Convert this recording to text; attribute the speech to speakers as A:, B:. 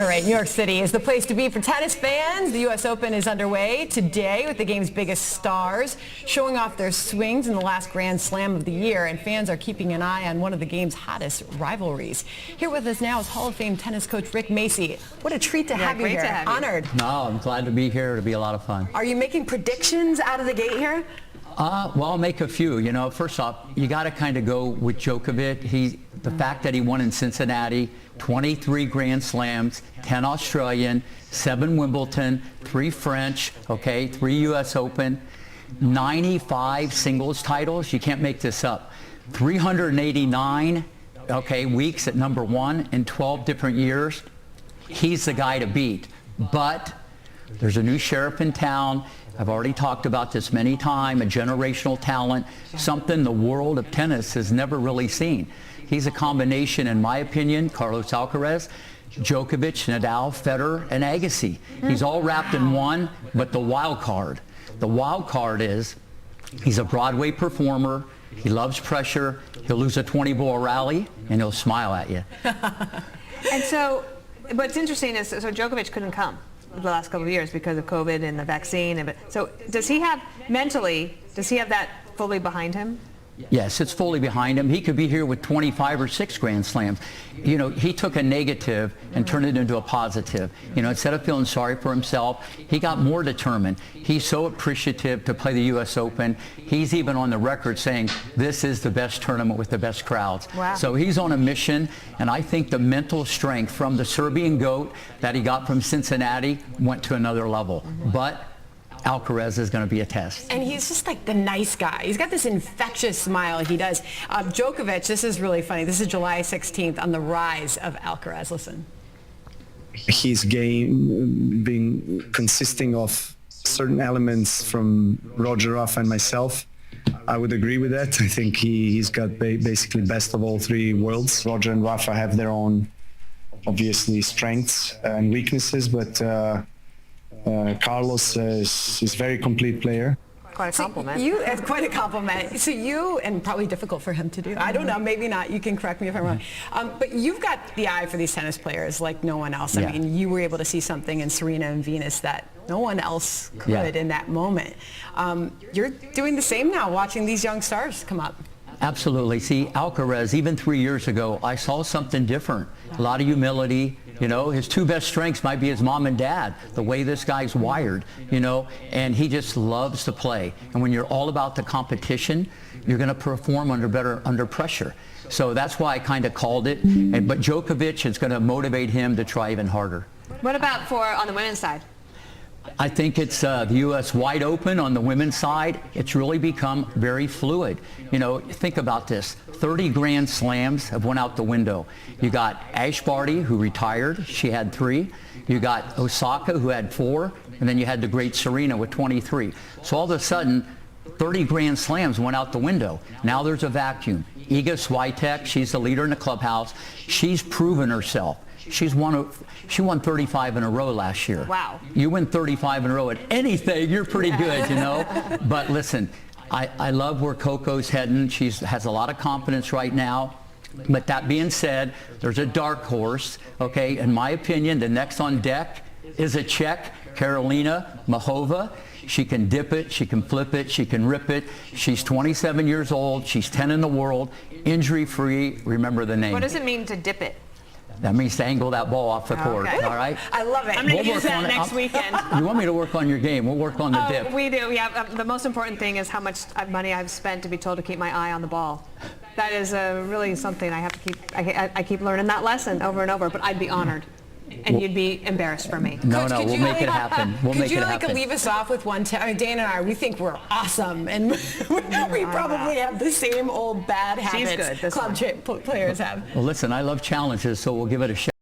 A: All right, New York City is the place to be for tennis fans. The U.S. Open is underway today with the game's biggest stars showing off their swings in the last Grand Slam of the year, and fans are keeping an eye on one of the game's hottest rivalries. Here with us now is Hall of Fame tennis coach Rick Macci. What a treat to have you here.
B: To have you.
A: Honored.
C: No, I'm glad to be here. It'll be a lot of fun.
A: Are you making predictions out of the gate here?
C: Well, I'll make a few. You know, first off, you got to kind of go with Djokovic. The fact that he won in Cincinnati, 23 Grand Slams, 10 Australian, 7 Wimbledon, 3 French, 3 U.S. Open, 95 singles titles. You can't make this up. 389, weeks at number 1 in 12 different years. He's the guy to beat. But there's a new sheriff in town. I've already talked about this many times, a generational talent, something the world of tennis has never really seen. He's a combination, in my opinion, Carlos Alcaraz, Djokovic, Nadal, Federer, and Agassi. He's all wrapped in one, but the wild card is he's a Broadway performer, he loves pressure, he'll lose a 20-ball rally, and he'll smile at you.
B: And so, what's interesting is, so Djokovic couldn't come the last couple of years because of COVID and the vaccine. So does he have, mentally, does he have that fully behind him?
C: Yes, it's fully behind him. He could be here with 25 or 6 Grand Slams. You know, he took a negative and turned it into a positive. You know, instead of feeling sorry for himself, he got more determined. He's so appreciative to play the U.S. Open. He's even on the record saying, this is the best tournament with the best crowds.
B: Wow.
C: So he's on a mission, and I think the mental strength from the Serbian GOAT that he got from Cincinnati went to another level. But Alcaraz is going to be a test.
A: And he's just like the nice guy. He's got this infectious smile he does. Djokovic, this is really funny. This is July 16th on the rise of Alcaraz. Listen.
D: His game consisting of certain elements from Roger, Rafa, and myself. I would agree with that. I think he's got basically best of all 3 worlds. Roger and Rafa have their own, obviously, strengths and weaknesses, but Carlos is a very complete player.
B: Quite a compliment.
A: It's quite a compliment. So you, and probably difficult for him to do, I don't know, maybe not, you can correct me if I'm wrong, but you've got the eye for these tennis players like no one else. I mean, you were able to see something in Serena and Venus that no one else could in that moment. You're doing the same now, watching these young stars come up.
C: Absolutely. See, Alcaraz, even 3 years ago, I saw something different. A lot of humility. You know, his 2 best strengths might be his mom and dad, the way this guy's wired, you know, and he just loves to play. And when you're all about the competition, you're going to perform under pressure. So that's why I kind of called it. But Djokovic is going to motivate him to try even harder.
B: What about on the women's side?
C: I think it's the U.S. wide open on the women's side. It's really become very fluid. You know, think about this. 30 Grand Slams have went out the window. You got Ash Barty, who retired. She had 3. You got Osaka, who had 4. And then you had the great Serena with 23. So all of a sudden, 30 Grand Slams went out the window. Now there's a vacuum. Iga Swiatek, she's the leader in the clubhouse. She's proven herself. She won 35 in a row last year.
B: Wow.
C: You win 35 in a row at anything, you're pretty good, you know. But listen, I love where Coco's heading. She has a lot of confidence right now. But that being said, there's a dark horse, in my opinion. The next on deck is a Czech, Karolina Muchova. She can dip it, she can flip it, she can rip it. She's 27 years old. She's 10 in the world, injury-free. Remember the name.
B: What does it mean to dip it?
C: That means to angle that ball off the court, all right?
A: I love it.
B: I'm going to use that next weekend.
C: You want me to work on your game? We'll work on the dip.
B: We do. Yeah. The most important thing is how much money I've spent to be told to keep my eye on the ball. That is really something I have to keep. I keep learning that lesson over and over, but I'd be honored. And you'd be embarrassed for me.
C: No, we'll make it happen. We'll make it happen.
A: Could you leave us off with one? I mean, Dana and I, we think we're awesome, and we probably have the same old bad habits
B: club
A: players have.
C: Well, listen, I love challenges, so we'll give it a shot.